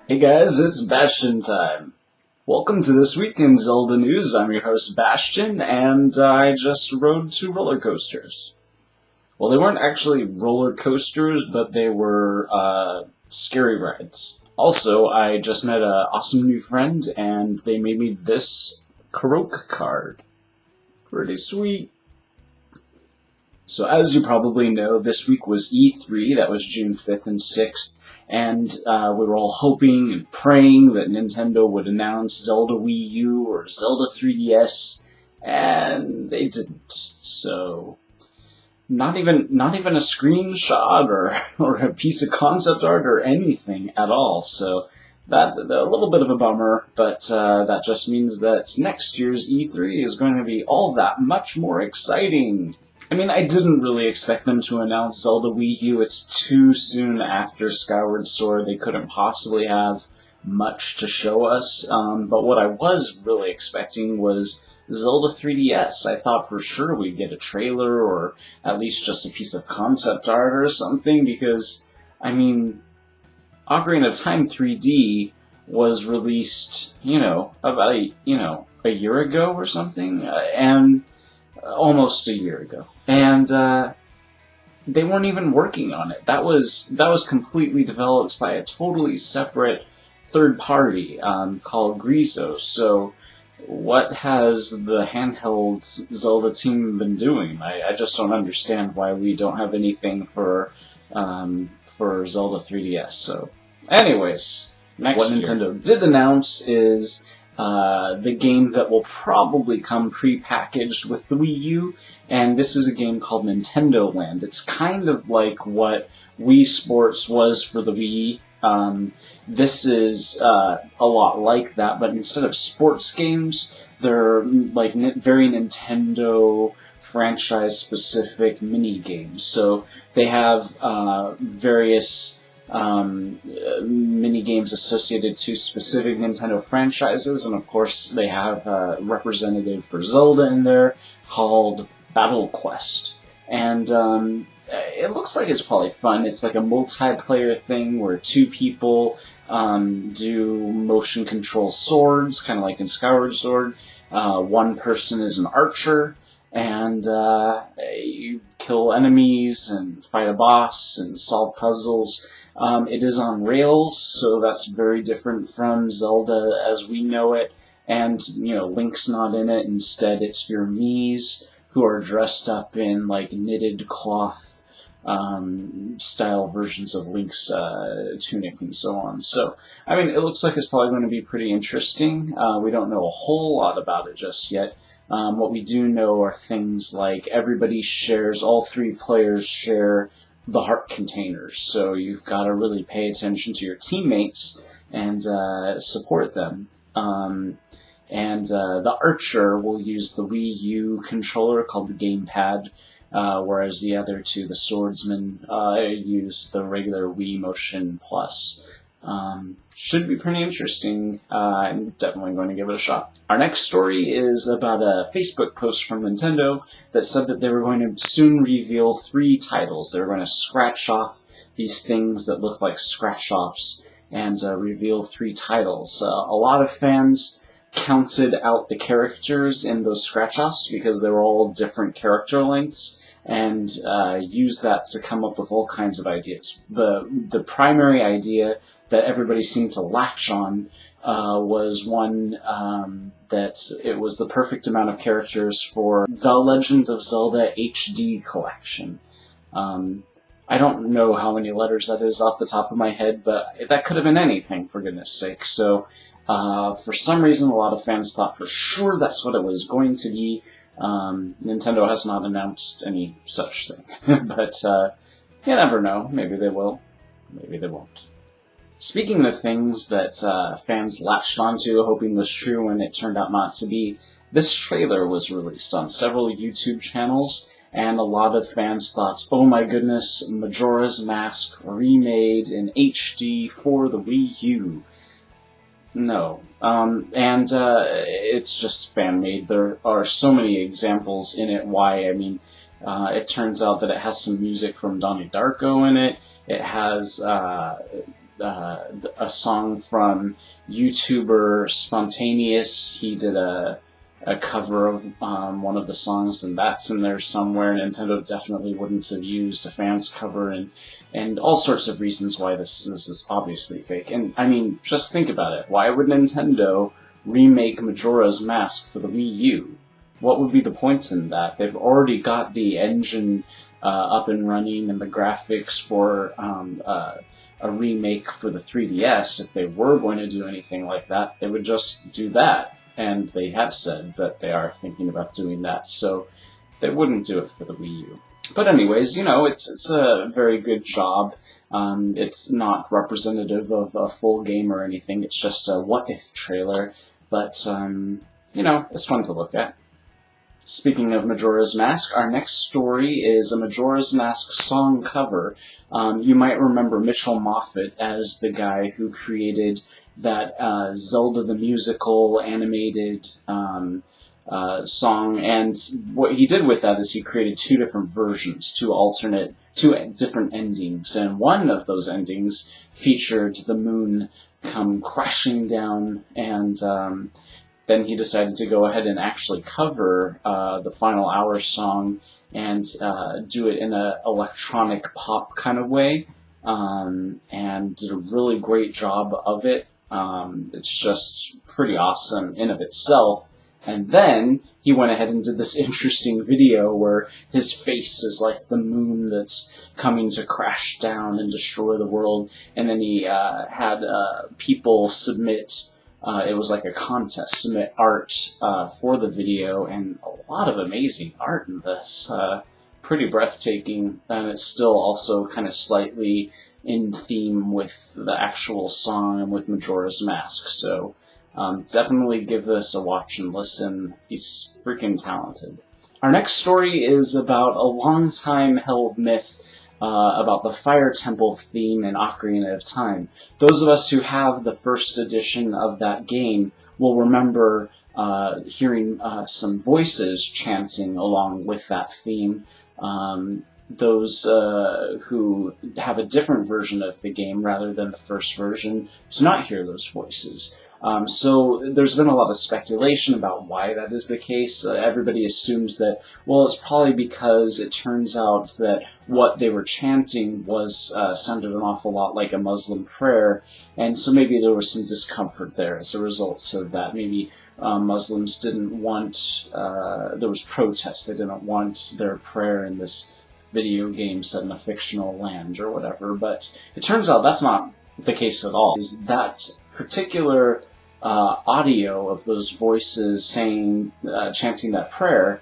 Hey guys, it's Bastian time. Welcome to this week in Zelda News. I'm your host Bastian, and I just rode 2 roller coasters. Well, they weren't actually roller coasters, but they were scary rides. Also, I just met an awesome new friend, and they made me this Karaoke card. Pretty sweet. So as you probably know, this week was E3, that was June 5th and 6th, and we were all hoping and praying that Nintendo would announce Zelda Wii U or Zelda 3DS, and they didn't. So, not even a screenshot or a piece of concept art or anything at all. So, that's a little bit of a bummer, but that just means that next year's E3 is going to be all that much more exciting. I mean, I didn't really expect them to announce Zelda Wii U. It's too soon after Skyward Sword. They couldn't possibly have much to show us. But what I was really expecting was Zelda 3DS. I thought for sure we'd get a trailer or at least just a piece of concept art or something because, I mean, Ocarina of Time 3D was released, about a year ago or something, and almost a year ago. And they weren't even working on it. That was completely developed by a totally separate third party called Grizo. So what has the handheld Zelda team been doing? I just don't understand why we don't have anything for Zelda 3DS. So anyways, what Nintendo did announce is the game that will probably come pre-packaged with the Wii U, and this is a game called Nintendo Land. It's kind of like what Wii Sports was for the Wii. This is a lot like that, but instead of sports games, they're like very Nintendo franchise-specific mini games. So they have various mini games associated to specific Nintendo franchises, and of course they have a representative for Zelda in there called Battle Quest. And it looks like it's probably fun. It's like a multiplayer thing where 2 people do motion control swords, kind of like in Skyward Sword. 1 person is an archer, and you kill enemies and fight a boss and solve puzzles. It is on rails, so that's very different from Zelda as we know it. And, Link's not in it. Instead, it's your Miis who are dressed up in, like, knitted cloth style versions of Link's tunic and so on. So, I mean, it looks like it's probably going to be pretty interesting. We don't know a whole lot about it just yet. What we do know are things like all 3 players share the heart containers, so you've got to really pay attention to your teammates and support them. The archer will use the Wii U controller called the gamepad, whereas the other 2, the swordsmen, use the regular Wii Motion Plus. Should be pretty interesting. I'm definitely going to give it a shot. Our next story is about a Facebook post from Nintendo that said that they were going to soon reveal 3 titles. They were going to scratch off these things that look like scratch-offs and reveal 3 titles. A lot of fans counted out the characters in those scratch-offs because they were all different character lengths, and use that to come up with all kinds of ideas. The primary idea that everybody seemed to latch on was one that it was the perfect amount of characters for The Legend of Zelda HD Collection. I don't know how many letters that is off the top of my head, but that could have been anything, for goodness sake. So for some reason, a lot of fans thought for sure that's what it was going to be. Nintendo has not announced any such thing, but you never know. Maybe they will, maybe they won't. Speaking of things that fans latched onto, hoping was true and it turned out not to be, this trailer was released on several YouTube channels, and a lot of fans thought, oh my goodness, Majora's Mask remade in HD for the Wii U. No. It's just fan-made. There are so many examples in it why. I mean, it turns out that it has some music from Donnie Darko in it. It has a song from YouTuber Spontaneous. He did a cover of one of the songs, and that's in there somewhere. Nintendo definitely wouldn't have used a fan's cover, and all sorts of reasons why this is obviously fake. And I mean, just think about it. Why would Nintendo remake Majora's Mask for the Wii U? What would be the point in that? They've already got the engine up and running and the graphics for a remake for the 3DS. If they were going to do anything like that, they would just do that. And they have said that they are thinking about doing that, so they wouldn't do it for the Wii U. But anyways, you know, it's a very good job. It's not representative of a full game or anything. It's just a what-if trailer. But, you know, it's fun to look at. Speaking of Majora's Mask, our next story is a Majora's Mask song cover. You might remember Mitchell Moffit as the guy who created that Zelda the Musical animated song, and what he did with that is he created two different versions, two different endings, and one of those endings featured the moon come crashing down, and then he decided to go ahead and actually cover the Final Hour song and do it in an electronic pop kind of way, and did a really great job of it. It's just pretty awesome in of itself. And then he went ahead and did this interesting video where his face is like the moon that's coming to crash down and destroy the world. And then he had people submit, it was like a contest, submit art for the video, and a lot of amazing art in this. Pretty breathtaking, and it's still also kind of slightly in theme with the actual song and with Majora's Mask. So definitely give this a watch and listen. He's freaking talented. Our next story is about a long-time held myth about the Fire Temple theme in Ocarina of Time. Those of us who have the first edition of that game will remember hearing some voices chanting along with that theme. Those who have a different version of the game rather than the first version do not hear those voices. So there's been a lot of speculation about why that is the case. Everybody assumes that, well, it's probably because it turns out that what they were chanting was sounded an awful lot like a Muslim prayer, and so maybe there was some discomfort there as a result of that. Maybe Muslims didn't want, there was protest, they didn't want their prayer in this video game set in a fictional land or whatever, but it turns out that's not the case at all. Is that particular audio of those voices saying, chanting that prayer,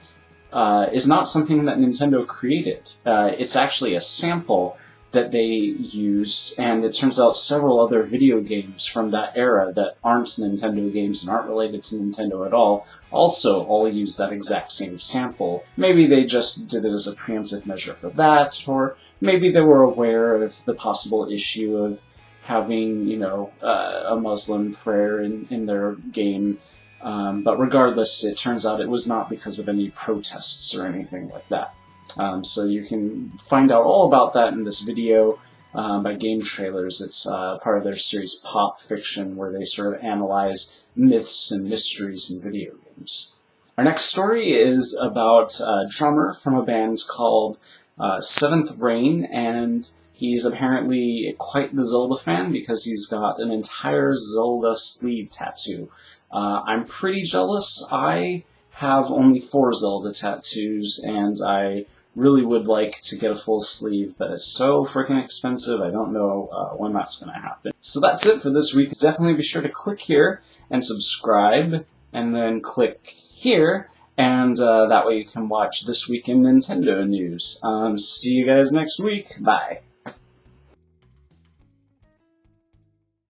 is not something that Nintendo created. It's actually a sample that they used, and it turns out several other video games from that era that aren't Nintendo games and aren't related to Nintendo at all also all use that exact same sample. Maybe they just did it as a preemptive measure for that, or maybe they were aware of the possible issue of having, you know, a Muslim prayer in their game. But regardless, it turns out it was not because of any protests or anything like that. So you can find out all about that in this video by Game Trailers. It's part of their series Pop Fiction, where they sort of analyze myths and mysteries in video games. Our next story is about a drummer from a band called Sevneth Rain, and he's apparently quite the Zelda fan because he's got an entire Zelda sleeve tattoo. I'm pretty jealous. I have only 4 Zelda tattoos, and I really would like to get a full sleeve, but it's so freaking expensive, I don't know when that's going to happen. So that's it for this week. Definitely be sure to click here and subscribe, and then click here, and that way you can watch This Week in Nintendo News. See you guys next week. Bye.